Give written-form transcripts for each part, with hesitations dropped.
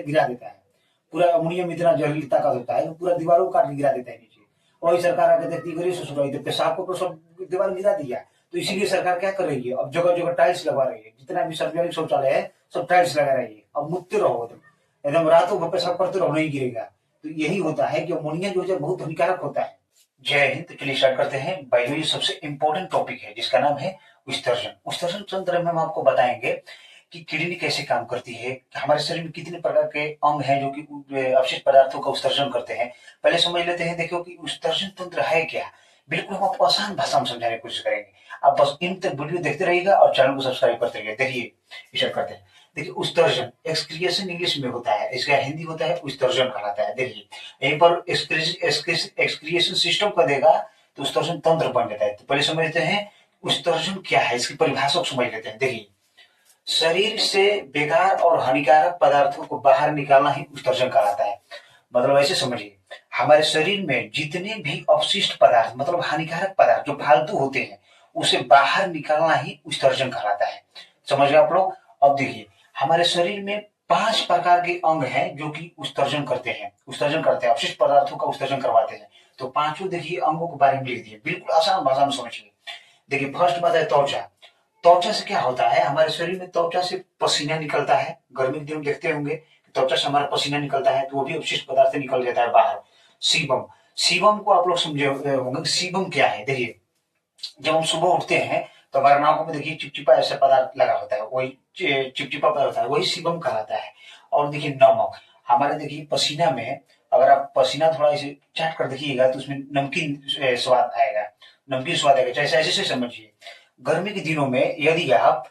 गिरा देता है। पूरा अमोनियम इतना जहरीली ताकत होता है पूरा दीवारों को काट के गिरा देता है नीचे। वही सरकार आके देखती करिए ससुराई तो पेशाब को सब दीवार गिरा दिया। तो इसीलिए सरकार क्या कर रही है, अब जगह जगह टाइल्स लगवा रही है। जितना भी सार्वजनिक शौचालय है सब टाइल्स लगा रही है। अब मुक्ति रहो एकदम रातों भर पेशाब करते रहो, नहीं गिरेगा। तो यही होता है कि अमोनिया जो है बहुत हानिकारक होता है। जय हिंद। तो चलिए स्टार्ट करते हैं। बाय द वे सबसे इंपॉर्टेंट टॉपिक है जिसका नाम है उत्सर्जन। उत्सर्जन तंत्र में हम आपको बताएंगे कि किडनी कैसे काम करती है, हमारे शरीर में कितने प्रकार के अंग हैं जो कि अपशिष्ट पदार्थों का उत्सर्जन करते हैं। पहले समझ लेते हैं, देखो कि उत्सर्जन तंत्र है क्या। बिल्कुल हम आपको आसान भाषा में समझाने की कोशिश करेंगे। आप बस इन तक वीडियो देखते रहिएगा और चैनल को सब्सक्राइब करते रहिए। देखिए स्टार्ट करते हैं। देखिए उत्सर्जन एक्सक्रिएशन इंग्लिश में होता है, इसका हिंदी होता है उत्सर्जन कहलाता है। देखिए यहीं पर एक्सक्रिएशन सिस्टम कर देगा तो उत्सर्जन तंत्र बन जाता है। तो पहले समझते हैं उत्सर्जन क्या है, इसकी परिभाषा को समझ लेते हैं। देखिए शरीर से बेकार और हानिकारक पदार्थों को बाहर निकालना ही उत्सर्जन कहलाता है। मतलब ऐसे समझिए, हमारे शरीर में जितने भी अपशिष्ट पदार्थ मतलब हानिकारक पदार्थ जो फालतू होते हैं उसे बाहर निकालना ही उत्सर्जन कहलाता है। समझ गए आप लोग। अब देखिए हमारे शरीर में 5 प्रकार के अंग हैं जो कि उत्सर्जन करते हैं, अपशिष्ट पदार्थों का उत्सर्जन करवाते हैं। तो पांचों देखिए अंगों के बारे में लिख दिए, बिल्कुल आसान भाषा में समझिए। देखिए फर्स्ट बात है त्वचा। त्वचा से क्या होता है, हमारे शरीर में त्वचा से पसीना निकलता है। गर्मी के दिन देखते होंगे त्वचा से हमारा पसीना निकलता है तो वो भी अपशिष्ट पदार्थ से निकल जाता है बाहर। सीबम, सीबम को आप लोग समझे होंगे। सीबम क्या है, देखिए जब हम सुबह उठते हैं तो हमारे नाकों में देखिए चिपचिपा ऐसा पदार्थ लगा होता है, वही चिपचिपा पदार्थ होता है, वही सीबम कहलाता है। और देखिए नमक, हमारे देखिए पसीना में अगर आप पसीना थोड़ा ऐसे चाट कर देखिएगा तो उसमें नमकीन स्वाद आएगा, चाहे ऐसे समझिए। गर्मी के दिनों में यदि आप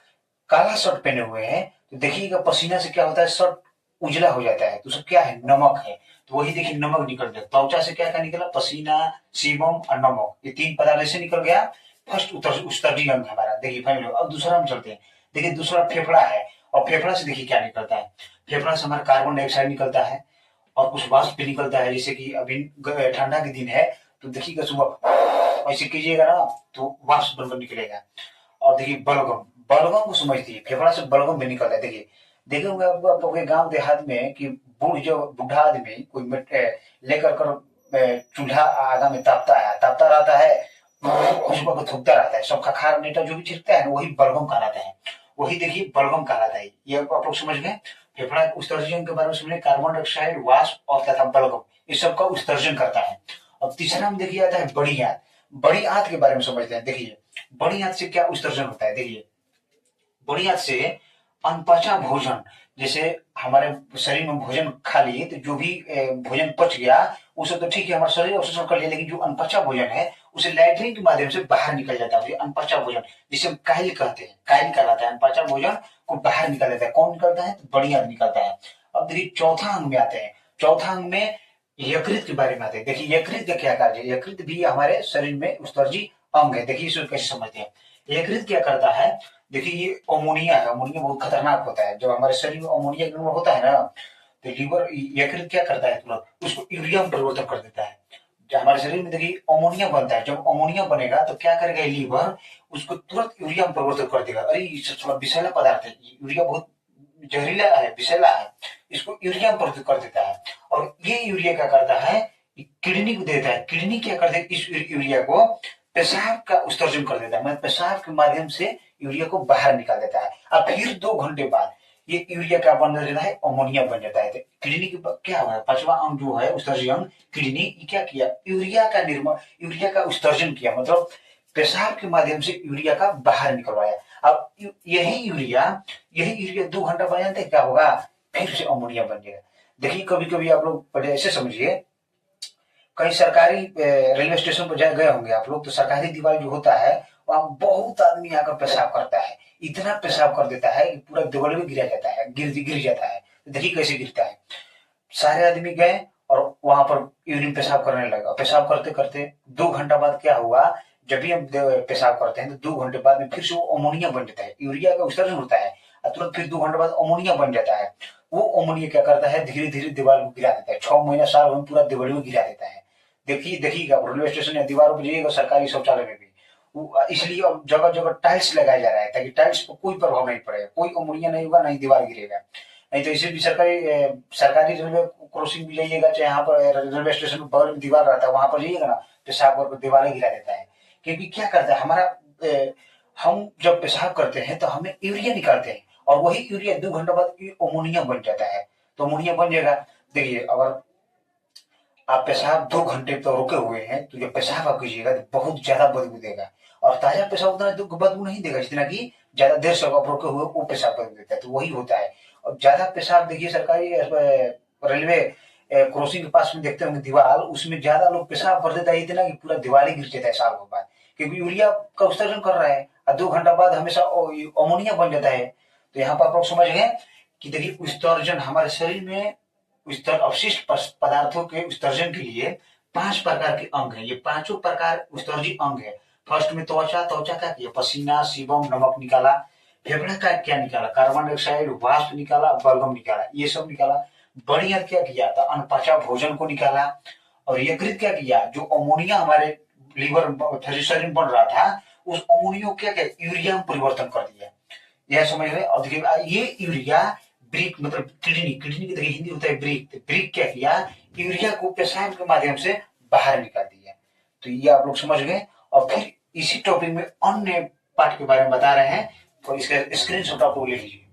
काला शर्ट पहने हुए हैं तो देखिएगा पसीना से क्या होता है, शर्ट उजला हो जाता है, तो सब क्या है, नमक है। तो वही देखिए नमक निकल गया। त्वचा से क्या क्या निकला, पसीना, सीबम और नमक, ये 3 पदार्थ ऐसे निकल गया। फर्स्ट उत्सर्जी अंग हमारा। देखिए फैमिली, अब दूसरा हम चलते हैं। देखिए दूसरा फेफड़ा है, और फेफड़ा से देखिए क्या निकलता है। फेफड़ा से हमारा कार्बन डाइऑक्साइड निकलता है और कुछ वाष्प भी निकलता है। जैसे कि अभी ठंडा के दिन है तो देखिएगा सुबह ऐसे कीजिएगा ना तो वाष्प बनकर निकलेगा। और देखिए बलगम, बलगम को समझती, फेफड़ा से बलगम भी निकलता है। देखिए देखे होंगे आपके गांव देहात में कि बूढ़ा आदमी कोई लेकर कर चूल्हा आगा में तापता रहता है, खुशबू को थूकता रहता है, सब खखार नेटा जो भी छिड़कता है ना वही बलगम कहलाता है। वही देखिए बलगम कहलाता है। ये आप लोग समझ गए। फेफड़ा उत्सर्जन के बारे में समझे, कार्बन डाइऑक्साइड, वाष्प और तथा बलगम ये सबका उत्सर्जन करता है। अब तीसरा में देखिए आता है बड़ी आंत। बड़ी आंत के बारे में समझते हैं। देखिए बड़ी आंत से क्या उत्सर्जन होता है। देखिए बड़ी आंत से अनपचा भोजन, जैसे हमारे शरीर में भोजन खा लिए तो जो भी भोजन पच गया उसे तो ठीक है हमारा शरीर अवशोषण कर लिया, लेकिन जो अनपचा भोजन है उसे लैट्रिन के माध्यम से बाहर निकल जाता है। अनपचा भोजन जिसे हम काइल कहते हैं, काइल कहलाता है। अनपचा भोजन को बाहर निकल जाता है। कौन निकलता है, तो बड़ी आंत निकलता है। अब देखिए चौथा अंग में आते हैं। चौथा अंग में यकृत के बारे में आते हैं। देखिए यकृत का क्या कार्य है, यकृत भी हमारे शरीर में उत्सर्जी अंग है। देखिए इसे कैसे समझते हैं। यकृत क्या करता है, देखिए ये अमोनिया है। अमोनिया बहुत खतरनाक होता है। जब हमारे शरीर में अमोनिया होता है ना तो लीवर यकृत क्या करता है, तुरंत उसको यूरिया में परिवर्तन कर देता है। जब हमारे शरीर में देखिए अमोनिया बनता है, जब अमोनिया बनेगा तो क्या करेगा लीवर, उसको तुरंत यूरिया में परिवर्तन कर देगा। अरे ये थोड़ा विषैला पदार्थ है, यूरिया बहुत जहरीला है, विषैला है, इसको यूरिया में परिवर्तित कर देता है। और ये यूरिया क्या करता है, किडनी को देता है। किडनी क्या करता है, इस यूरिया को पेशाब का उत्सर्जन कर देता है, मतलब पेशाब के माध्यम से यूरिया को बाहर निकाल देता है। अब फिर 2 घंटे बाद ये यूरिया क्या बन जाता है, अमोनिया बन जाता है। किडनी की क्या हुआ, 5वां अंग जो है उत्सर्जी अंग किडनी, क्या किया, यूरिया का उत्सर्जन किया, मतलब पेशाब के माध्यम से यूरिया का बाहर निकलवाया। अब यही यूरिया 2 घंटा बाद जानते क्या होगा, फिर से अमोनिया बन जाएगा। देखिए कभी कभी आप लोग पहले ऐसे समझिए, कहीं सरकारी रेलवे स्टेशन पर गए होंगे आप लोग, तो सरकारी दीवार जो होता है वहां बहुत आदमी आकर पेशाब करता है। इतना पेशाब कर देता है कि पूरा दीवार में गिर जाता है। देखिए कैसे गिरता है। सारे आदमी गए और वहां पर यूरिन पेशाब करने लगा। पेशाब करते करते 2 घंटा बाद क्या हुआ, जब भी हम पेशाब करते हैं तो 2 घंटे बाद में फिर से वो अमोनिया बन जाता है। यूरिया का उत्सर्जन होता है और तुरंत फिर 2 घंटे बाद अमोनिया बन जाता है। वो अमोनिया क्या करता है, धीरे धीरे दीवार को गिरा देता है। 6 महीना साल में पूरा दीवार में गिरा देता है। देखिएगा रेलवे स्टेशन या दीवारों पर जाइएगा, सरकारी शौचालय में भी इसलिए अब जगह जगह टाइल्स लगाया जा रहा है ताकि टाइल्स पर कोई प्रभाव नहीं पड़ेगा, कोई अमोनिया नहीं होगा, नहीं दीवार गिरेगा। नहीं तो इसे भी सरकारी रेलवे क्रॉसिंग भी जाइएगा, चाहे यहाँ पर रेलवे स्टेशन के बगल में दीवार रहता है वहां पर जाइएगा ना, पेशाब कर दीवारें गिरा देता है। क्योंकि क्या करता है हमारा, हम जब पेशाब करते हैं तो हमें यूरिया निकालते हैं, और वही यूरिया 2 घंटे बाद अमोनिया बन जाता है। तो अमोनिया बन जाएगा। देखिए अगर आप पेशाब 2 घंटे तो रुके हुए हैं तो जब पेशाब आप कीजिएगा तो बहुत ज्यादा बदबू देगा, और ताजा पेशाब उतना बदबू नहीं देगा जितना कि ज्यादा देर से आप रुके हुए वो पेशाब बदबू देता है। तो वही होता है। और ज्यादा पेशाब देखिए सरकारी रेलवे क्रॉसिंग के पास में देखते होंगे दीवार, उसमें ज्यादा लोग पेशाब कर देता है इतना कि पूरा दीवार ही गिर जाता है साल के बाद, क्योंकि यूरिया का उत्सर्जन कर रहा है और 2 घंटा बाद हमेशा अमोनिया बन जाता है। तो यहाँ पर आप लोग समझ गए कि देखिए उत्सर्जन हमारे शरीर में अवशिष्ट पदार्थों के उत्सर्जन के लिए 5 प्रकार के अंग हैं। ये 5 प्रकार उत्सर्जित अंग है। फर्स्ट में त्वचा क्या किया, पसीना, सीबम, नमक निकाला। फेफड़ा का क्या निकाला, कार्बन डाइऑक्साइड, वाष्प निकाला, बलगम निकाला, ये सब निकाला। बढ़िया क्या किया था, अनपचा भोजन को निकाला। और यकृत क्या किया, जो अमोनिया हमारे लीवर शरीर में बन रहा था उस अमोनिया क्या किया, यूरिया में परिवर्तन कर दिया। यह समझ रहे। और देखिए ये यूरिया ब्रिक मतलब किडनी की देखिए हिंदी होता है ब्रिक, तो ब्रिक क्या किया, यूरिया को पेशाब के माध्यम से बाहर निकाल दिया। तो ये आप लोग समझ गए। और फिर इसी टॉपिक में अन्य पार्ट के बारे में बता रहे हैं, तो इसका स्क्रीनशॉट आप लोग ले लीजिए।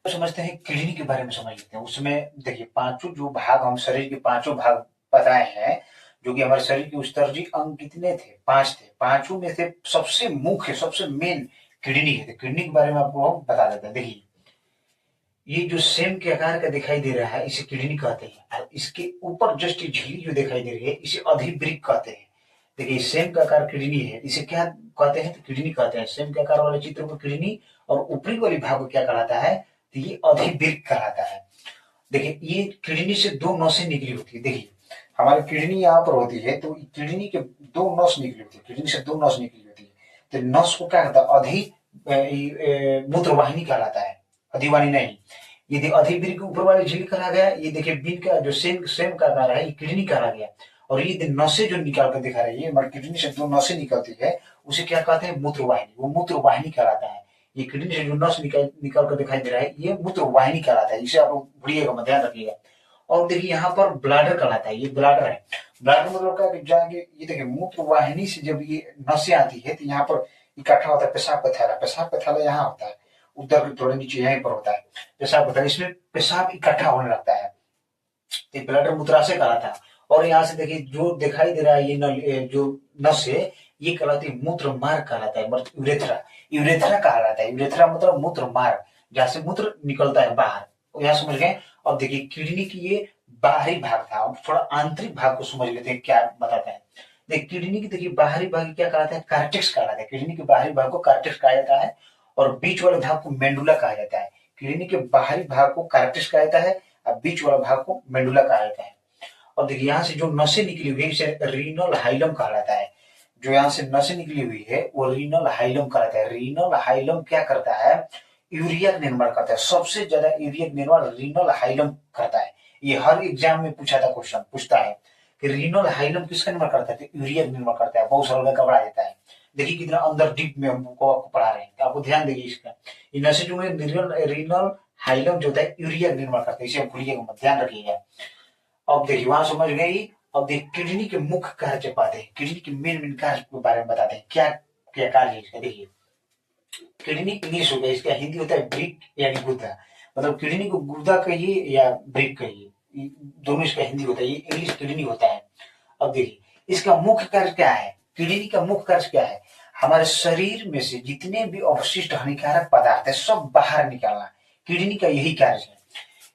तो समझते हैं किडनी के बारे में समझ लेते हैं। उसमें देखिए 5 जो भाग, हम शरीर के 5 भाग बताए हैं, जो कि हमारे शरीर के उत्सर्जित अंग कितने थे, 5 थे। 5 में से सबसे मुख्य सबसे मेन किडनी है। तो किडनी के बारे में आपको हम बता देते हैं। देखिए ये जो सेम के आकार का दिखाई दे रहा है इसे किडनी कहते हैं, और इसके ऊपर जस्ट झिल्ली जो दिखाई दे रही है इसे अधिवृक्क कहते हैं। देखिए सेम का आकार किडनी है, इसे क्या कहते हैं, तो किडनी कहते हैं। सेम के आकार वाले चित्र को किडनी, और ऊपरी वाली भाग को क्या कहलाता है, तो ये अधिवृक्क कहलाता है। देखिए ये किडनी से 2 नसें निकली होती है। देखिए हमारी किडनी यहाँ पर होती है, तो किडनी के 2 नस निकली होती है, किडनी से 2 नस निकली होती है। तो नस को क्या कहता है, मूत्रवाहिनी कहलाता है, अधिवाहिनी नहीं। ये अधिवृक्क के ऊपर वाली झिल्ली कहा गया। ये देखिए बीन का जो सेम का आकार है ये किडनी कहा गया। और ये नसें जो निकाल कर दिखा रही है, हमारी किडनी से 2 नसें निकलती है, उसे क्या कहते हैं, मूत्रवाहिनी। वो मूत्रवाहिनी कहलाता है। ये किडनी से जो नस निकाल कर दिखाई दे रहा है ये मूत्रवाहिनी कहलाता है। इसे आप लोग भूलिएगा, ध्यान रखिएगा। और देखिए यहाँ पर ब्लाडर कहलाता है, ये ब्लाडर है। ब्लाडर मतलब क्या, जाएंगे ये देखिए मूत्रवाहिनी से जब ये नसें आती है तो यहाँ पर इकट्ठा होता है पेशाब का थैला। पेशाब का थैला यहाँ होता है, उधर थोड़े नीचे यहीं पर होता है पेशाब का थैला। इसमें पेशाब इकट्ठा होने लगता है, ये ब्लडर मूत्राशय कहलाता है। और यहाँ से देखिए जो दिखाई दे रहा है ये जो नस है ये कहलाती है मूत्र मार्ग कहलाता है, मतलब यूरेथ्रा। यूरेथ्रा कहलाता है। यूरेथ्रा मतलब मूत्र मार्ग, जहाँ से मूत्र निकलता है बाहर। यहाँ समझ गए। अब देखिए किडनी की ये बाहरी भाग था, अब थोड़ा आंतरिक भाग को समझ लेते हैं क्या बताता है। देखिए किडनी की देखिए बाहरी भाग क्या कहलाता है, कार्टेक्स कहलाता है। किडनी के बाहरी भाग को कार्टेक्स कहा जाता है, और बीच वाले भाग को मेंडुला कहा जाता है। किडनी के बाहरी भाग को कार्टेक्स कहा जाता है, और बीच वाला भाग को मेंडुला कहा जाता है। और देखिए यहाँ से जो नसें निकली हुई है इसे रीनल हाइलम कहलाता है। जो यहाँ से नसें निकली हुई है वो रीनल हाइलम कहलाता है। रीनल हाइलम क्या करता है, यूरिया का निर्माण करता है। सबसे ज्यादा यूरिया का निर्माण रीनल हाइलम करता है। ये हर एग्जाम में पूछा था, क्वेश्चन पूछता है कि रीनल हाइलम किसका निर्माण करता है, तो यूरिया का निर्माण करता है। बहुत सारा का पढ़ा देता है। देखिए कितना अंदर डीप में हमको पढ़ा रहे हैं, तो आपको ध्यान देगी इसका। इन नसें जो रीनल हाइलम जो होता है यूरिया का निर्माण करता है, इसे भूलिएगा मत, ध्यान रखिएगा। अब देखिए वहां समझ गई। अब देखिए किडनी के मुख्य कार्य पाते हैं, किडनी के मेन कार्य के बारे में बताते हैं, क्या क्या कार्य है इसका। देखिए किडनी इंग्लिश हो गया, इसका हिंदी होता है ब्रिक यानी गुर्दा। मतलब किडनी को गुर्दा कहिए या ब्रिक कहिए, दोनों इसका हिंदी होता है, ये इंग्लिश किडनी होता है। अब देखिए इसका मुख्य कार्य क्या है, किडनी का मुख्य कार्य क्या है, हमारे शरीर में से जितने भी अवशिष्ट हानिकारक पदार्थ है सब बाहर निकालना, किडनी का यही कार्य है।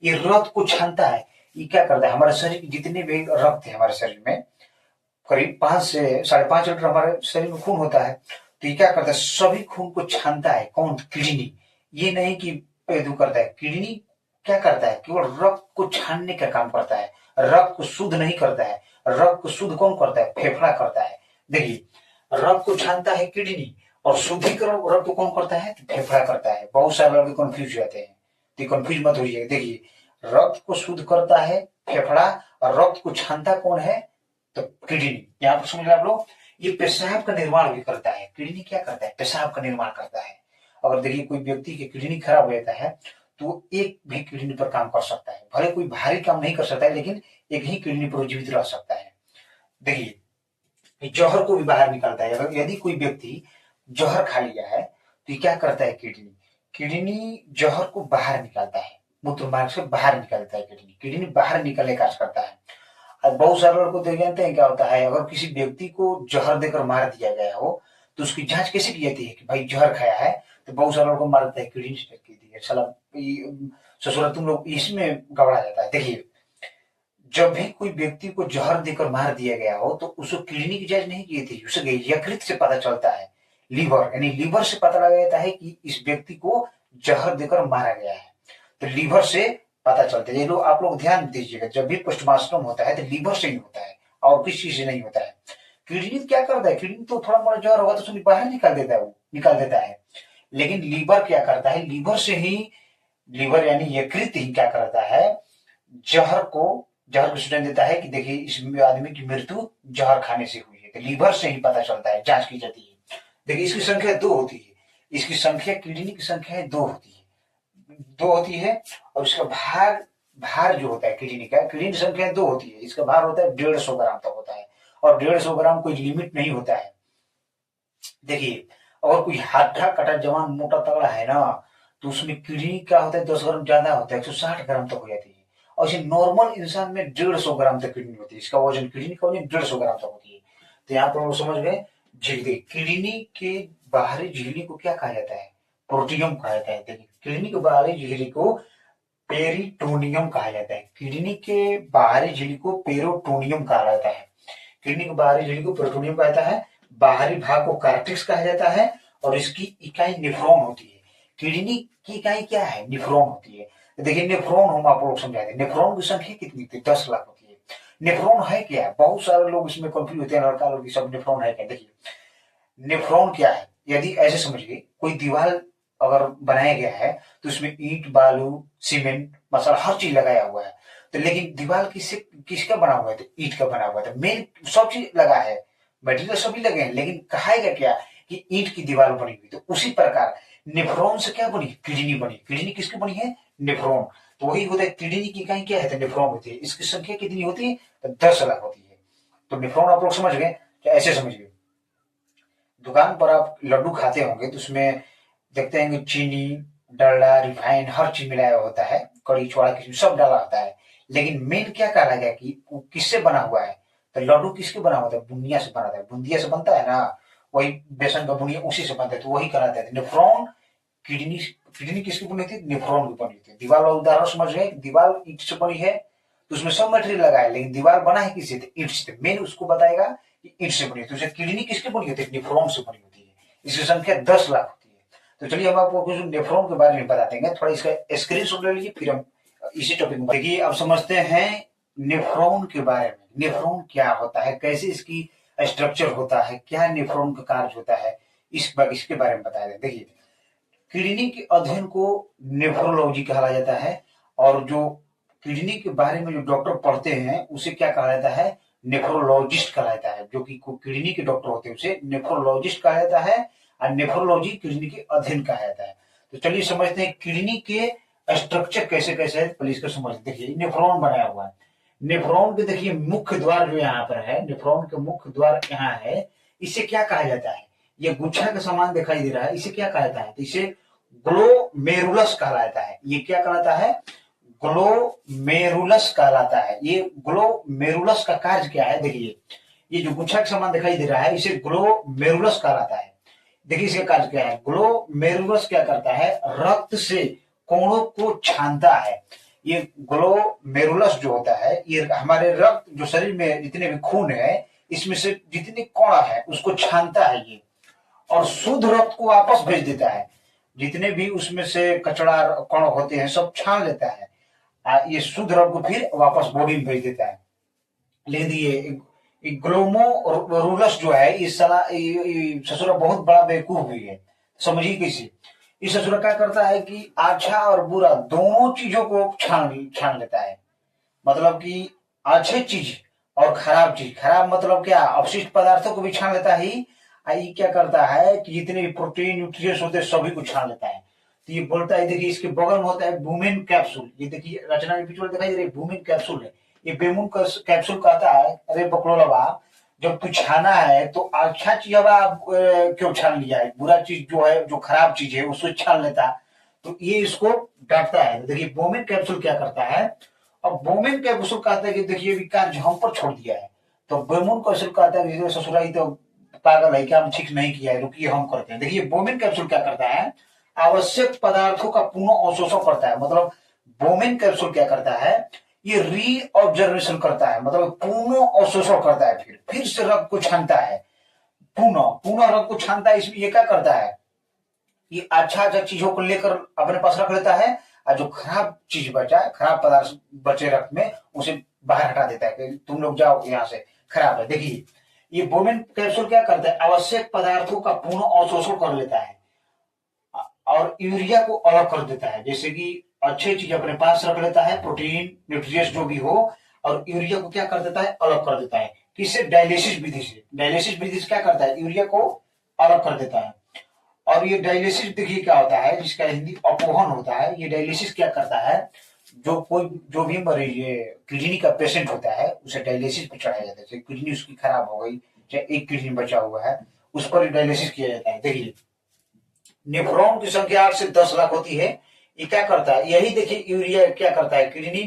ये रक्त को छानता है। ये क्या करता है, हमारे शरीर के जितने भी रक्त है हमारे शरीर में, करीब 5 से 5.5 लीटर हमारे शरीर में खून होता है। तो ये क्या करता है, सभी खून को छानता है। कौन, किडनी। ये नहीं कि पैदू करता है, किडनी क्या करता है, केवल रक्त को छानने का काम करता है, रक्त को शुद्ध नहीं करता है। रक्त को शुद्ध कौन करता है, फेफड़ा करता है। देखिए रक्त को छानता है किडनी, और शुद्धिकरण रक्त को कौन करता है, फेफड़ा करता है। बहुत सारे लोग कंफ्यूज हो जाते हैं, तो कंफ्यूज मत होइएगा। देखिए रक्त को शुद्ध करता है फेफड़ा, और रक्त को छानता कौन है, तो किडनी। यहाँ पर समझ आप लोग। ये पेशाब का निर्माण भी करता है, किडनी क्या करता है, पेशाब का निर्माण करता है। अगर देखिए कोई व्यक्ति की किडनी खराब हो जाता है तो एक भी किडनी पर काम कर सकता है। भले कोई भारी काम नहीं कर सकता है, लेकिन एक ही किडनी पर जीवित रह सकता है। देखिए, जहर को भी बाहर निकालता है। अगर यदि कोई व्यक्ति जहर खा लिया है तो ये क्या करता है, किडनी किडनी जहर को बाहर निकालता है, मूत्र मार्ग से बाहर निकालता है। किडनी बाहर निकलने का कार्य करता है। अब बहुत सारे लोग को तो जानते हैं क्या होता है, अगर किसी व्यक्ति को जहर देकर मार दिया गया हो तो उसकी जांच कैसे की जाती है कि भाई जहर खाया है, तो बहुत सारे लोग को मार देता है किडनी से की दी है। साला ससुरा तुम लोग इसमें गबड़ा जाता है। देखिए, जब भी कोई व्यक्ति को जहर देकर मार दिया गया हो तो उसको किडनी की जांच नहीं की थी, उसे यकृत से पता चलता है, लीवर यानी लीवर से पता लगाया जाता है कि इस व्यक्ति को जहर देकर मारा गया है। तो लीवर से पता चलता है। ये लोग आप लोग ध्यान दीजिएगा, जब भी पोस्टमार्टम होता है तो लीवर से ही होता है और किसी चीज से नहीं होता है। किडनी क्या करता है, किडनी तो थोड़ा मोड़ा जहर होगा तो उसको बाहर निकाल देता है, वो निकाल देता है। लेकिन लीवर क्या करता है, लीवर से ही, लीवर यानी यकृत ही क्या करता है, जहर को सूचना देता है कि देखिए इस आदमी की मृत्यु जहर खाने से हुई है। तो लीवर से ही पता चलता है, जांच की जाती है। देखिए, इसकी संख्या 2 होती है। इसकी संख्या, किडनी की संख्या 2 होती है, 2 होती है। और इसका भार जो होता है किडनी का, किडनी की संख्या 2 होती है, इसका भार होता है 150 ग्राम तक होता है। और 150 ग्राम कोई लिमिट नहीं होता है। देखिए, अगर कोई हड्डा कटा जवान मोटा तगड़ा है ना, तो उसमें किडनी क्या होता है 10 ग्राम ज्यादा होता है, 160 ग्राम तक हो जाती है। और इसे नॉर्मल इंसान में 150 ग्राम तक किडनी होती है। इसका वजन, किडनी का वजन 150 ग्राम तक होती है। तो यहाँ पर समझ गए झिल्ली। किडनी के बाहरी झिल्ली को क्या कहा जाता है, प्रोटियम कहा जाता है। देखिए, किडनी के बाहरी झिल्ली को पेरिटोनियम कहा जाता है। किडनी के बाहरी झिल्ली को पेरिटोनियम कहा जाता है। किडनी के बाहरी झिल्ली को पेरिटोनियम कहा जाता है। बाहरी भाग को कार्टेक्स कहा जाता है और इसकी इकाई नेफ्रॉन होती है। किडनी की इकाई क्या है, नेफ्रॉन होती है। देखिए, नेफ्रॉन हम आप लोग समझाते हैं, नेफ्रॉन की संख्या कितनी थी, 10 लाख होती है। नेफ्रॉन है क्या है, बहुत सारे लोग इसमें कंफ्यूज होते हैं, लड़का लड़की सब, नेफ्रॉन है क्या। देखिए, नेफ्रॉन क्या है, यदि ऐसे समझिए, कोई दीवार अगर बनाया गया है तो उसमें ईंट, बालू, सीमेंट, मसाला, हर चीज लगाया हुआ है। तो लेकिन दीवार किसका बना हुआ है, तो ईंट का बना हुआ है। तो मेन सब चीज लगा है, मटेरियल सभी लगे हैं, लेकिन कहाएगा क्या कि ईंट की दीवार बनी हुई। तो उसी प्रकार नेफ्रॉन से क्या बनी, किडनी बनी। किडनी किसकी बनी है, नेफ्रॉन। तो वही होता है, किडनी की इकाई क्या है, तो नेफ्रॉन होती है। इसकी संख्या कितनी होती है, तो 10 लाख होती है। तो नेफ्रॉन आप लोग समझ गए, तो ऐसे समझिए, दुकान पर आप लड्डू खाते होंगे तो उसमें देखते हैं कि चीनी, डालडा, रिफाइन, हर चीज मिलाया होता है, कड़ी छोड़ा किसमें सब डाला होता है। लेकिन मेन क्या कहा गया कि वो किससे बना हुआ है, तो लड्डू किसके बना हुआ था, बुंदिया से बना था। बुंदिया से बनता है ना, वही बेसन का बुंदिया उसी से बनता है, तो वही कहलाता है नेफ्रॉन। किडनी किडनी किसकी बनी थी, नेफ्रॉन की बनी थी। दीवार वाला उदाहरण समझ गए, दीवार ईंट से बनी है तो उसमें सब मटेरियल लगा है, लेकिन दीवार बना है किससे, ईंट से। मेन उसको बताएगा कि ईंट से बनी है। तो उसे किडनी किसकी बनी होती है, नेफ्रॉन से बनी होती है। इसकी संख्या 10 लाख होती है। तो चलिए हम आपको कुछ नेफ्रॉन के बारे में बता देंगे, थोड़ा इसका स्क्रीन शॉट ले लीजिए, फिर हम इसी टॉपिक में देखिए। अब समझते हैं नेफ्रॉन के बारे में। नेफ्रॉन क्या होता है, कैसे इसकी स्ट्रक्चर होता है, क्या नेफ्रॉन का कार्य होता है, इसके बारे में बताया जाए। देखिए, किडनी के अध्ययन को नेफ्रोलॉजी कहा जाता है। और जो किडनी के बारे में जो डॉक्टर पढ़ते हैं उसे क्या कहा जाता है, नेफ्रोलॉजिस्ट कहा जाता है। जो कि किडनी के डॉक्टर होते हैं उसे नेफ्रोलॉजिस्ट कहा जाता है। और नेफ्रोलॉजी किडनी के अध्ययन कहा जाता है। तो चलिए समझते हैं किडनी के स्ट्रक्चर कैसे कैसे है, पहले इसको समझ। देखिए, नेफ्रॉन बनाया हुआ है। नेफ्रॉन के देखिए मुख्य द्वार जो यहाँ पर है, नेफ्रॉन के मुख्य द्वार यहाँ है। इसे क्या कहा जाता है, ये गुच्छा का समान दिखाई दे रहा है, इसे क्या कहा जाता है, तो इसे ग्लोमेरुलस कहलाता है। ये क्या कहलाता है, ग्लोमेरुलस कहलाता है। ये ग्लोमेरुलस का कार्य क्या है, देखिए ये जो गुच्छा के समान दिखाई दे रहा है इसे ग्लोमेरुलस कहलाता है। देखिए इसका कार्य क्या है, ग्लोमेरुलस क्या करता है, रक्त से कोणों को छानता है। ये ग्लोमेरुलस जो होता है ये हमारे रक्त, जो शरीर में जितने भी खून है इसमें से जितने कण है उसको छानता है ये, और शुद्ध रक्त को वापस भेज देता है। जितने भी उसमें से कचड़ा कण होते हैं सब छान लेता है, ये शुद्ध रक्त को फिर वापस बॉडी में भेज देता है। लेकिन ये ग्लोमेरुलस जो है इस सला ससुरा बहुत बड़ा बेवकूफ भी है। समझिए कैसे, इस ससुरा क्या करता है कि अच्छा और बुरा दोनों चीजों को छान लेता है। मतलब कि अच्छे चीज और खराब चीज, खराब मतलब क्या, अपशिष्ट पदार्थों को भी छान लेता है। ये क्या करता है कि जितने भी प्रोटीन, न्यूट्रिएंट्स होते हैं सभी को छान लेता है। तो ये बोलता है, देखिए इसके बगल में होता है वुमेन कैप्सूल। ये देखिए रचना में पिछले दिखाई दे रही है, वुमेन कैप्सूल है। ये बेमुन कैप्सूल कहता है, अरे बकलोलवा, जब तू छाना है तो अच्छा चीज क्यों छान लिया है, बुरा चीज जो है, जो खराब चीज है उसको छान लेता। तो ये इसको डांटता है। देखिए वुमेन कैप्सूल क्या करता है, अब वुमेन कैप्सूल कहता है कि देखिए कार्य हम पर छोड़ दिया है। तो वुमेन कैप्सूल कहता है ससुराई तो पागल है क्या, हम ठीक नहीं किया है, रुकिए हम करते हैं। देखिए वुमेन कैप्सूल क्या करता है, आवश्यक पदार्थों का पुनः अवशोषण करता है। मतलब वुमेन कैप्सूल क्या करता है, ये रीऑब्जर्वेशन करता है, मतलब पुनः अवशोषण करता है, फिर से रक्त को छानता है, पुनः पुनः रक्त को छानता है। इसमें ये क्या करता है, ये अच्छा चीजों को लेकर अपने पास रख लेता है, और जो खराब चीज बचा है, खराब पदार्थ बचे रक्त में, उसे बाहर हटा देता है कि तुम लोग जाओ यहाँ से, खराब है। देखिए ये वुमेन कैप्सूल क्या करता है, आवश्यक पदार्थों का पुनः अवशोषण कर लेता है और यूरिया को अलग कर देता है। जैसे कि अच्छी चीज अपने पास रख लेता है, प्रोटीन न्यूट्रिएंट्स जो भी हो, और यूरिया को क्या कर देता है, अलग कर देता है। किससे, डायलिसिस विधि से। डायलिसिस विधि से क्या करता है, यूरिया को अलग कर देता है। और ये डायलिसिस देखिए क्या होता है, जिसका हिंदी अपोहन होता है। ये डायलिसिस क्या करता है, जो भी मरीज किडनी का पेशेंट होता है उसे डायलिसिस पे चढ़ाया जाता है। किडनी उसकी खराब हो गई, चाहे एक किडनी बचा हुआ है, उस पर डायलिसिस किया जाता है। देखिए नेफ्रॉन की संख्या 8 से 10 लाख होती है। ये क्या करता है, यही देखिए यूरिया क्या करता है, किडनी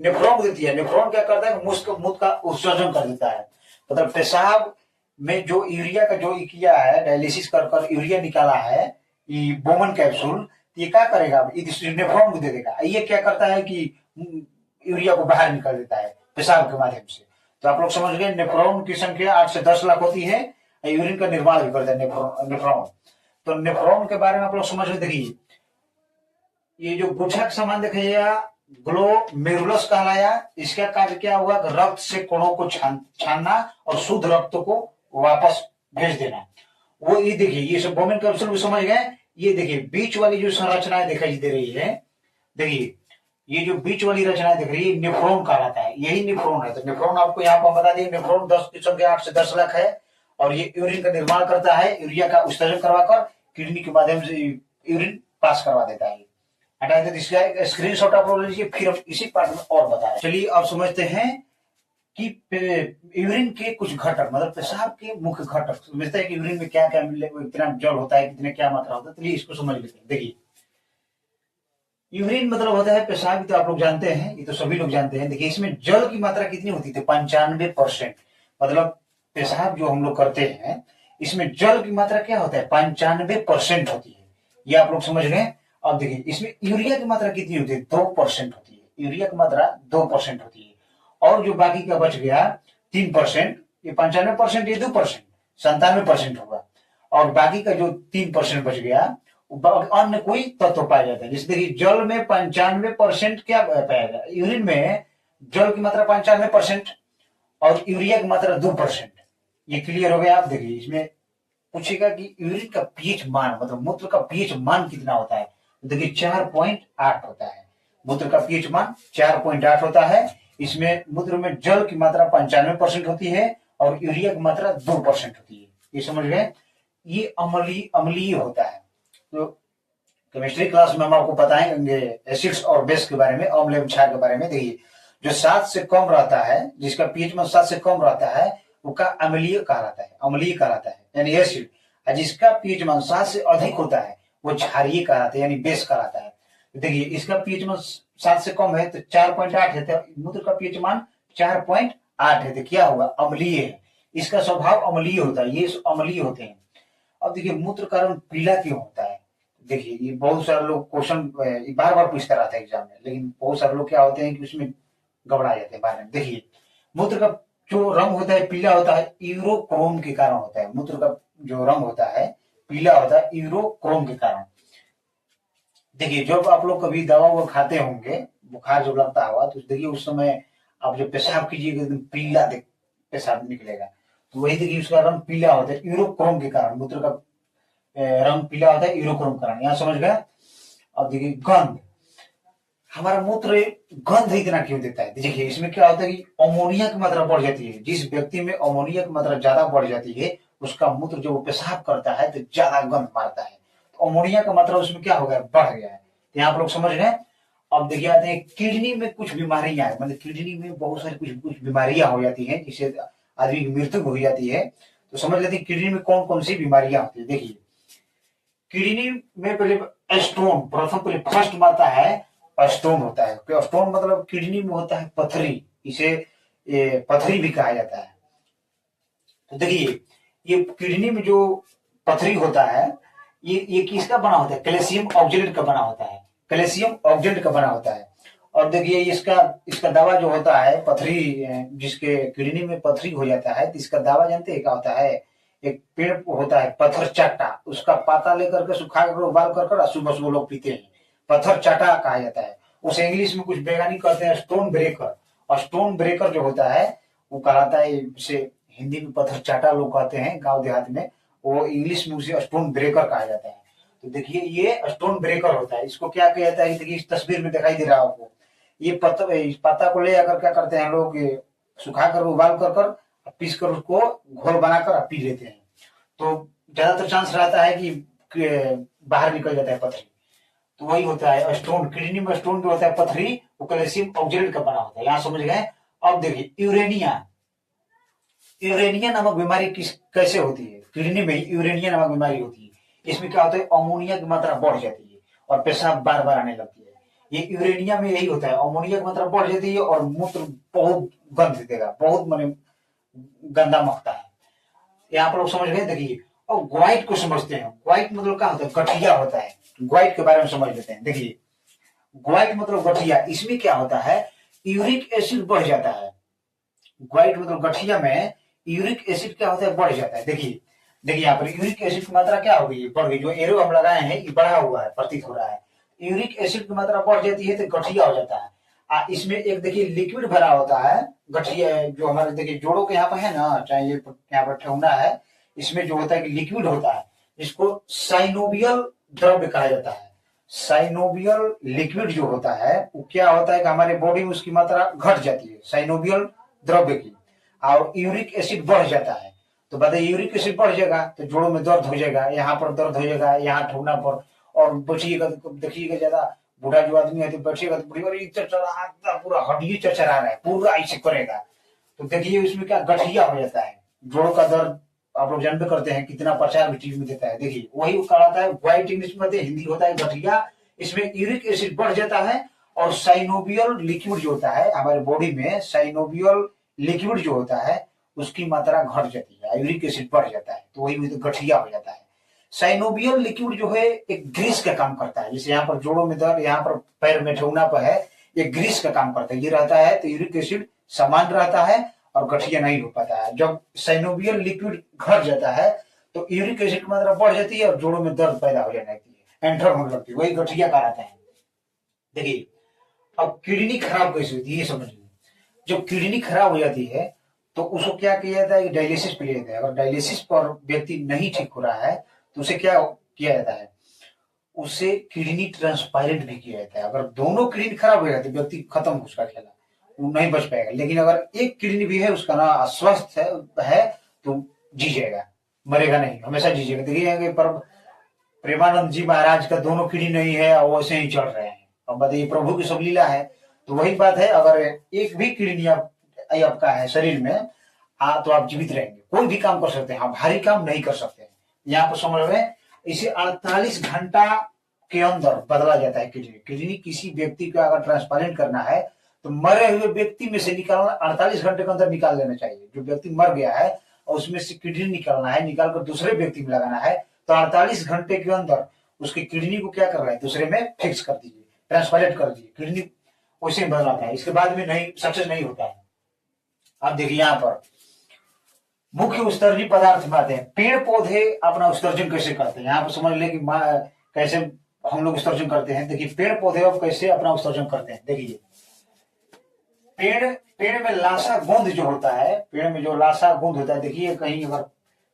नेफ्रॉन देती है। नेफ्रॉन क्या करता है, मूत्र का उत्सर्जन कर देता है। मतलब पेशाब में जो यूरिया का जो किया है, डायलिसिस कर यूरिया निकाला है, ये वुमेन कैप्सूल, ये क्या करेगा, नेफ्रॉन को दे देगा। ये क्या करता है कि यूरिया को बाहर निकाल देता है पेशाब के माध्यम से। तो आप लोग समझ गए, नेफ्रॉन की संख्या 8 से 10 लाख होती है, यूरिन का निर्माण भी करता है नेफ्रॉन। तो नेफ्रॉन के बारे में आप लोग समझ रहे। देखिए ये जो गुच्छा का सामान दिखाइएगा, ग्लोमेरुलस कहलाया। इसका कार्य क्या हुआ, रक्त से कणों को छानना और शुद्ध रक्त को वापस भेज देना। वो ये देखिए, ये सब वुमेन कैप्सूल भी समझ गए। ये देखिए बीच वाली जो संरचनाएं दिखाई दे रही है, देखिए ये जो बीच वाली रचनाएं दिख रही है, नेफ्रॉन कहलाता है। यही नेफ्रॉन है। तो नेफ्रॉन आपको यहाँ पर बता दिए, नेफ्रॉन 10 की संख्या 8 से 10 लाख है, और ये यूरिन का निर्माण करता है, यूरिया का उत्सर्जन करवाकर किडनी के माध्यम से यूरिन पास करवा देता है। हटा देते, इसका स्क्रीनशॉट आप लोग लीजिए, फिर हम इसी पार्ट में और बता रहे। चलिए अब समझते हैं कि यूरिन के कुछ घटक, मतलब पेशाब के मुख्य घटक समझते हैं कि यूरिन में क्या क्या कितना जल होता है, कितने क्या मात्रा होता है। चलिए इसको समझ लेते हैं। देखिए यूरिन मतलब होता है पेशाब, तो आप लोग जानते हैं, ये तो सभी लोग जानते हैं। देखिए इसमें जल की मात्रा कितनी होती है, 95%। मतलब पेशाब जो हम लोग करते हैं, इसमें जल की मात्रा क्या होता है, 95% होती है। ये आप लोग समझ गए। अब देखिए इसमें यूरिया की मात्रा कितनी होती है, 2% होती है। यूरिया की मात्रा 2% होती है। और जो बाकी का बच गया 3%, ये 95%, ये 2%, 97% होगा। और बाकी का जो 3% बच गया, अन्य कोई तत्व पाया जाता है। जैसे देखिए जल में 95% क्या पाया जाता है, यूरिन में जल की मात्रा 95% और यूरिया की मात्रा 2%। ये क्लियर हो गया। आप देखिए इसमें पूछेगा कि यूरिन का पीएच मान, मतलब मूत्र का पीएच मान कितना होता है। देखिए 4.8 होता है। मूत्र का पीएच मान 4.8 होता है। इसमें मूत्र में जल की मात्रा 95% होती है और यूरिया की मात्रा 2% होती है। ये समझ गए। ये अम्लीय होता है। तो केमिस्ट्री क्लास में हम आपको बताएंगे एसिड्स और बेस के बारे में, अम्ल एवं क्षार के बारे में। देखिए जो 7 से कम रहता है, जिसका पीएच मान 7 से कम रहता है, उसका अम्लीय कहलाता है, अम्लीय कहलाता है यानी एसिड। जिसका पीएच मान 7 से अधिक होता है वो क्षारीय कहलाता है यानी बेस कहलाता है। देखिए इसका पीएच मान 7 से कम है तो 4.8 है, तो मूत्र का पीएच मान 4.8 है, तो क्या होगा, अम्लीय है। इसका स्वभाव अम्लीय होता है, ये अम्लीय होते हैं। अब देखिए मूत्र का रंग पीला क्यों होता है। देखिए ये बहुत सारे लोग क्वेश्चन बार बार पूछता रहता है एग्जाम में, लेकिन बहुत सारे लोग क्या होते हैं कि उसमें घबरा जाते हैं बारे में। देखिए मूत्र का जो रंग होता है पीला होता है, यूरोक्रोम के कारण होता है। मूत्र का जो रंग होता है पीला होता है यूरोक्रोम के कारण। देखिए जब आप लोग कभी दवा वो खाते होंगे, बुखार जब लगता होगा, तो देखिए उस समय आप जब पेशाब कीजिएगा एकदम पीला पेशाब निकलेगा, तो वही देखिए उसका रंग पीला होता है यूरोक्रोम के कारण। मूत्र का रंग पीला होता है यूरोक्रोम कारण, यहाँ समझ गया। अब देखिए गंध, हमारा मूत्र गंध इतना क्यों देता है। देखिए इसमें क्या होता है कि अमोनिया की मात्रा बढ़ जाती है। जिस व्यक्ति में अमोनिया की मात्रा ज्यादा बढ़ जाती है, उसका मूत्र जब वो पेशाब करता है तो ज्यादा गंध मारता है। तो अमोनिया का मात्रा उसमें क्या हो गया, बढ़ गया है। तो यहाँ पर लोग समझ रहे हैं। अब देखिए आते हैं किडनी में कुछ बीमारियां है, मतलब किडनी में बहुत सारी कुछ कुछ बीमारियां हो जाती हैं जिससे आदमी की मृत्यु हो जाती है। तो समझ लेते हैं किडनी में कौन कौन सी बीमारियां होती है। देखिए किडनी में पहले स्टोन, प्रथम पहले फर्स्ट में आता है स्टोन होता है। स्टोन मतलब किडनी में होता है पथरी, इसे पथरी भी कहा जाता है। तो देखिए ये किडनी में जो पथरी होता है ये किसका बना होता है, कैल्शियम ऑक्जेलेट का बना होता है, कैल्शियम ऑक्जेलेट का बना होता है। और देखिए इसका दवा जो होता है पथरी, जिसके किडनी में पथरी हो जाता है तो इसका दवा जानते हैं क्या होता है, एक पेड़ होता है पत्थर चाटा, उसका पाता लेकर के सुखा कर उबाल कर सुबह सुबह लोग पीते हैं, पत्थर चाटा कहा जाता है। उसे इंग्लिश में कुछ वैज्ञानिक कहते हैं स्टोन ब्रेकर। और स्टोन ब्रेकर जो होता है वो कहलाता है, इसे हिंदी में पत्थर चाटा लोग कहते हैं गांव देहात में, वो इंग्लिश में उसे स्टोन ब्रेकर कहा जाता है। तो देखिए ये स्टोन ब्रेकर होता है। इसको क्या कहता है, देखिए इस तस्वीर में दिखाई दे रहा है आपको, ये इस पत्ता को ले आकर क्या करते हैं लोग, सुखा कर उबाल कर पीस कर उसको घोल बनाकर पी लेते हैं। तो ज्यादातर चांस रहता है कि बाहर निकल जाता है पथरी। तो वही होता है स्टोन, किडनी में स्टोन जो होता है पथरी, वो कैल्शियम ऑक्जेलेट का बना होता है। यहाँ समझ गए। अब देखिए यूरेनिया, यूरेनिया नामक बीमारी कैसे होती है, किडनी में यूरेनिया नामक बीमारी होती है। इसमें क्या होता है, अमोनिया की मात्रा बढ़ जाती है और पेशाब बार बार आने लगती है। ये यूरेनिया में यही होता है, अमोनिया की मात्रा बढ़ जाती है और मूत्र बहुत गंध देगा, बहुत माने गंदा मखता है। यहाँ पर लोग समझ गए। देखिए और ग्वाइट को समझते हैं। ग्वाइट मतलब क्या होता है, गठिया होता है। ग्वाइट के बारे में समझ लेते हैं। देखिए ग्वाइट मतलब गठिया, इसमें क्या होता है, यूरिक एसिड बढ़ जाता है। ग्वाइट मतलब गठिया में यूरिक एसिड क्या होता है, बढ़ जाता है। देखिए देखिए यहाँ पर यूरिक एसिड की मात्रा क्या हो गई, बढ़ गई। जो एरो हम लगाए हैं ये बढ़ा हुआ है, प्रतीत हो रहा है। यूरिक एसिड की मात्रा बढ़ जाती है तो गठिया हो जाता है। इसमें एक देखिए लिक्विड भरा होता है गठिया, जो हमारे देखिए जोड़ों के यहाँ पर है ना, चाहे ये यहाँ पर ठेहुना है, इसमें जो होता है कि लिक्विड होता है, जिसको साइनोवियल द्रव्य कहा जाता है। साइनोवियल लिक्विड जो होता है वो क्या होता है कि हमारे बॉडी में उसकी मात्रा घट जाती है साइनोवियल द्रव्य की, और यूरिक एसिड बढ़ जाता है। तो बताइए यूरिक एसिड बढ़ जाएगा तो जोड़ों में दर्द हो जाएगा, यहाँ पर दर्द हो जाएगा, यहाँ ठेहुना पर। और बचिएगा देखिएगा ज्यादा बूढ़ा जो आदमी है तो बैठिएगा तो बड़ी चरचरा, पूरा हड्डी चरचरा रहा है, पूरा ऐसे करेगा। तो देखिए इसमें क्या गठिया हो जाता है, जोड़ों का दर्द आप लोग जानते करते हैं कितना प्रचार भी टीवी में देता है। देखिए वही कहलाता है व्हाइट, इंग्लिश में हिंदी होता है गठिया। इसमें यूरिक एसिड बढ़ जाता है और साइनोवियल लिक्विड जो होता है हमारे बॉडी में, साइनोवियल लिक्विड जो होता है उसकी मात्रा घट जाती है, यूरिक एसिड बढ़ जाता है, तो वही तो गठिया हो जाता है। साइनोवियल लिक्विड जो है एक ग्रीस का काम करता है, जैसे यहाँ पर जोड़ों में दर्द, यहाँ पर पैर में ठेहुना पर है, ये ग्रीस का काम करता है। ये रहता है तो यूरिक एसिड समान रहता है और गठिया नहीं हो पाता है। जब साइनोवियल लिक्विड घट जाता है तो यूरिक एसिड की मात्रा बढ़ जाती है और जोड़ों में दर्द पैदा हो जाने लगती है, एंटर होने लगती है, वही गठिया कहलाता है। देखिए अब किडनी खराब कैसे होती है ये समझिए। जब किडनी खराब हो जाती है तो उसको क्या किया जाता है कि डायलिसिस पे लिया जाता है। अगर डायलिसिस पर व्यक्ति नहीं ठीक हो रहा है तो उसे क्या किया जाता है, उसे किडनी ट्रांसप्लांट भी किया जाता है। अगर दोनों किडनी खराब हो जाती है व्यक्ति खत्म, उसका खेला वो नहीं बच पाएगा। लेकिन अगर एक किडनी भी है उसका ना अस्वस्थ है तो जी जाएगा, मरेगा नहीं, हमेशा जी जाएगा। देखिए प्रेमानंद जी महाराज का दोनों किडनी नहीं है और वैसे ही चल रहे हैं। अब बताइए प्रभु की सब लीला है। तो वही बात है, अगर एक भी किडनी आपका है शरीर में तो आप जीवित रहेंगे, कोई भी काम कर सकते हैं, आप भारी काम नहीं कर सकते। यहाँ पर समझ में इसे 48 घंटा के अंदर बदला जाता है किडनी। किडनी किसी व्यक्ति को अगर ट्रांसप्लांट करना है तो मरे हुए व्यक्ति में से निकालना 48 घंटे के अंदर निकाल लेना चाहिए। जो व्यक्ति मर गया है और उसमें से किडनी निकालना है, निकालकर दूसरे व्यक्ति में लगाना है, तो 48 घंटे के अंदर उसकी किडनी को क्या कर रहा है, दूसरे में फिक्स कर दीजिए, ट्रांसप्लांट कर दीजिए। किडनी वैसे ही बदलाता है, इसके बाद में नहीं सक्सेस नहीं होता है। अब देखिए यहाँ पर मुख्य उत्सर्जी पदार्थ बात है, पेड़ पौधे अपना उत्सर्जन कैसे करते हैं। यहाँ पर समझ ले कि कैसे हम लोग उत्सर्जन करते हैं। देखिए पेड़ पौधे अब कैसे अपना उत्सर्जन करते हैं। देखिए पेड़ में लाशा गोंद जो होता है, पेड़ में जो लाशा गोंद होता है, देखिए कहीं अगर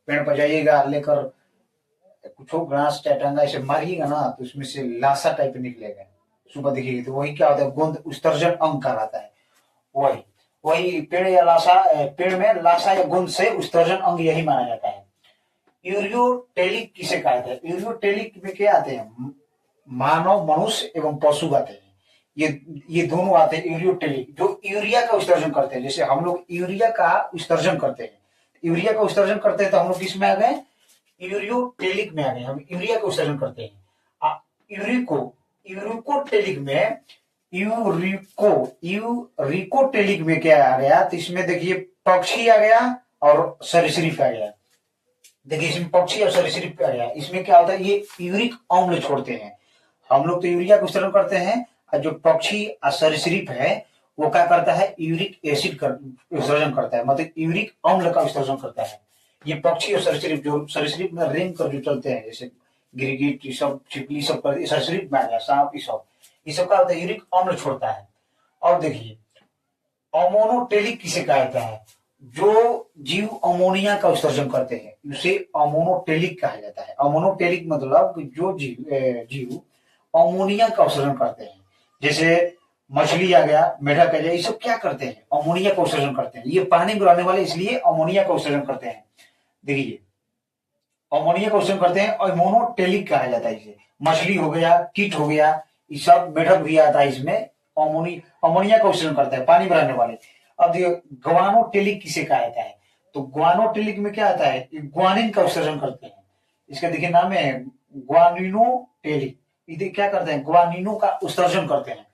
पेड़ पर जाइएगा लेकर कुछ घास चटांगा ऐसे मारिएगा ना तो उसमें से लाशा टाइप निकलेगा, सुबह देखिएगा तो वही क्या होता है, गोंद उत्सर्जन अंग कहलाता है। वही पेड़ या लाशा, पेड़ में लाशा या गोंद से उत्सर्जन अंग यही माना जाता है। यूरियोटेलिक किसे कहते हैं? यूरियोटेलिक में क्या आते हैं? मानव, मनुष्य एवं पशु आते हैं। ये दोनों आते हैं यूरियोटेलिक, जो यूरिया का उत्सर्जन करते हैं। जैसे हम लोग यूरिया का उत्सर्जन करते हैं, यूरिया का उत्सर्जन करते हैं तो हम लोग किस में आ गए? यूरियोटेलिक में आ गए। हम यूरिया का उत्सर्जन करते हैं। यूरिकोटेलिक में यूरिकोटेलिक में क्या आ गया? तो इसमें देखिए पक्षी आ गया और सरीसृप आ गया। देखिए इसमें पक्षी और सरीसृप आ गया। इसमें क्या होता है? ये यूरिक अम्ल छोड़ते हैं। हम लोग तो यूरिया का उत्सर्जन करते हैं, और जो पक्षी और सरीसृप है वो क्या करता है? यूरिक एसिड का उत्सर्जन करता है, मतलब यूरिक अम्ल का उत्सर्जन करता है। ये पक्षी और सरीसृप, जो सरीसृप में रेंग कर जो चलते हैं, जैसे गिरगिट, ये सब छिपली सब कर सरीसृप में आ गया, सांप, ये सब क्या होता है? यूरिक अम्ल छोड़ता है। और देखिए अमोनोटेलिक किसे कहता है? जो जीव अमोनिया का उत्सर्जन करते हैं उसे अमोनोटेलिक कहा जाता है। अमोनोटेलिक मतलब जो जीव अमोनिया का उत्सर्जन करते हैं, जैसे मछली आ गया, मेढक आ गया, ये सब क्या करते हैं? अमोनिया का उत्सर्जन करते हैं। ये पानी में रहने वाले इसलिए अमोनिया का उत्सर्जन करते हैं। देखिए अमोनिया का उत्सर्जन करते हैं और मोनोटेलिक कहा जाता है इसे। मछली हो गया, कीट हो गया, ये सब, मेढक भी आता है इसमें, अमोनिया का उत्सर्जन करता है, पानी में रहने वाले। अब देखिए ग्वानोटेलिक किसे कहा जाता है? तो ग्वानोटेलिक में क्या आता है? ग्वानिन का उत्सर्जन करते हैं। इसका देखिए नाम है ग्वानिनोटेलिक। ये क्या करते हैं? ग्वानिनो का उत्सर्जन करते हैं।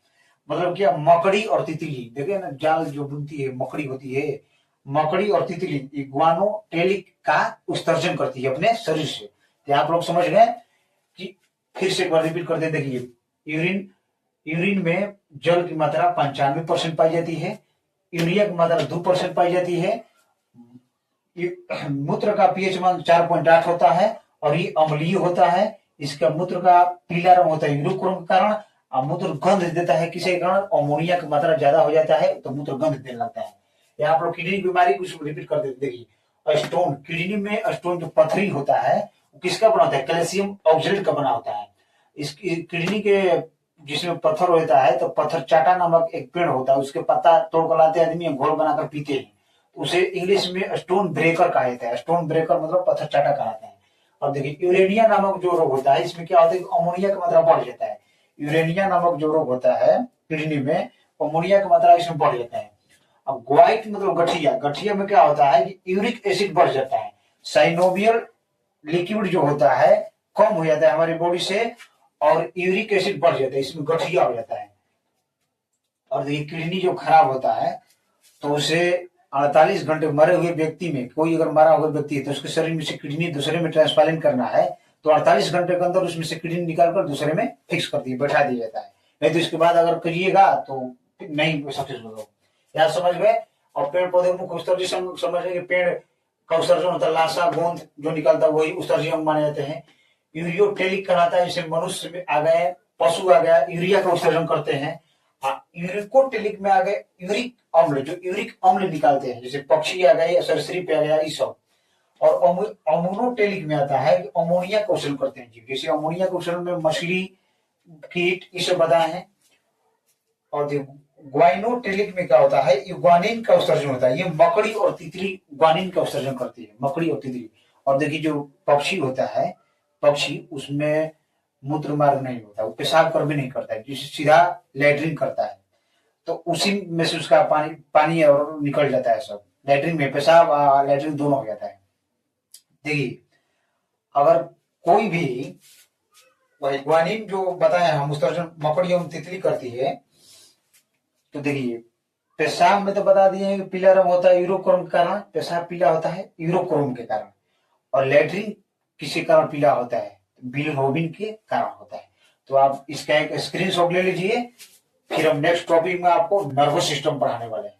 मतलब क्या? मकड़ी और तितली, देखिए ना, जाल जो बुनती है मकड़ी होती है, मकड़ी और तितली ग्वानोटेलिक का उत्सर्जन करती है अपने शरीर से। तो आप लोग समझ गए कि फिर से एक बार रिपीट करते हैं। देखिए यूरिन में जल की मात्रा 95% पाई जाती है, यूरिया की मात्रा 2% पाई जाती है, मूत्र का पीएच मान 4.8 होता है और ये अम्लीय होता है। इसका मूत्र का पीला रंग होता है यूरोक्रोम के कारण, और मूत्र गंध देता है किसी के कारण? अमोनिया की मात्रा ज्यादा हो जाता है तो मूत्र गंध देने लगता है। या आप लोग किडनी की बीमारी कुछ रिपीट कर देते। देखिए स्टोन, किडनी में स्टोन जो पथरी होता है वो किसका बना होता है? कैल्शियम ऑक्सलेट का बना होता है। इस किडनी के जिसमें पत्थर होता है तो पत्थर चाटा नामक एक पेड़ होता है, उसके पत्ता तोड़कर लाते आदमी, घोल बनाकर पीते हैं, उसे इंग्लिश में स्टोन ब्रेकर कहा जाता है। स्टोन ब्रेकर मतलब पत्थर चाटा कहलाता है। और देखिए यूरेनिया नामक जो रोग होता है, इसमें क्या होता है? अमोनिया की मात्रा बढ़ जाता है। यूरेनिया नामक जो रोग होता है किडनी में, अमोनिया की मात्रा इसमें बढ़ जाता है। अब ग्वाइट मतलब गठिया, गठिया में क्या होता है कि यूरिक एसिड बढ़ जाता है। साइनोवियल लिक्विड जो होता है कम हो जाता है हमारी बॉडी से, और यूरिक एसिड बढ़ जाता है, इसमें गठिया हो जाता है। और देखिए किडनी जो खराब होता है तो उसे 48 घंटे, मरे हुए व्यक्ति में, कोई अगर मरा हुआ व्यक्ति है तो उसके शरीर में से किडनी दूसरे में ट्रांसप्लांट करना है तो 48 घंटे के अंदर उसमें से किडनी निकालकर दूसरे में फिक्स कर दिए, बैठा दिया जाता है। नहीं तो इसके बाद अगर करिएगा तो नहीं सक्सेसफुल होगा। यार समझ गए? और पेड़ पौधे मुख्य उत्सर्जन समझ गए कि पेड़ का उत्सर्जन होता है, लाशा गोंद जो निकलता है वही उत्सर्जन माने जाते हैं। यूरियोटेलिक कहलाता है, जैसे मनुष्य में आ गए, पशु आ गया, यूरिया का उत्सर्जन करते हैं। यूरिकोटेलिक में आ गए यूरिक अम्ल, जो यूरिक अम्ल निकालते हैं, जैसे पक्षी आ गए, सरीसृप आ गया, ये सब। और अमोनोटेलिक में आता है कि अमोनिया का उत्सर्जन करते हैं जीव, जैसे अमोनिया का उत्सर्जन में मछली, कीट, ये सब बताए हैं। और ग्वाइनोटेलिक में क्या होता है? ये ग्वानिन का उत्सर्जन होता है। ये मकड़ी और तितली ग्वानिन का उत्सर्जन करती है, मकड़ी और तितली। और देखिए जो पक्षी होता है, पक्षी उसमें मूत्र मार्ग नहीं होता, वो पेशाब कर भी नहीं करता है, जिससे सीधा लैट्रिन करता है, तो उसी में से उसका पानी और निकल जाता है सब, लैट्रिन में पेशाब लैट्रिन दोनों हो जाता है। देखिए अगर कोई भी वही ग्वानिन जो बताए हम उत्सर्जन मकड़ी और तितली करती है, तो देखिए पेशाब में तो बता दिए कि पीला रंग होता है यूरोक्रोम के कारण, पेशाब पीला होता है यूरोक्रोम के कारण। और लैट्रिन किसी कारण पीला होता है? बिलिरोबिन के कारण होता है। तो आप इसका एक स्क्रीनशॉट ले लीजिए, फिर हम नेक्स्ट टॉपिक में आपको नर्वस सिस्टम पढ़ाने वाले हैं।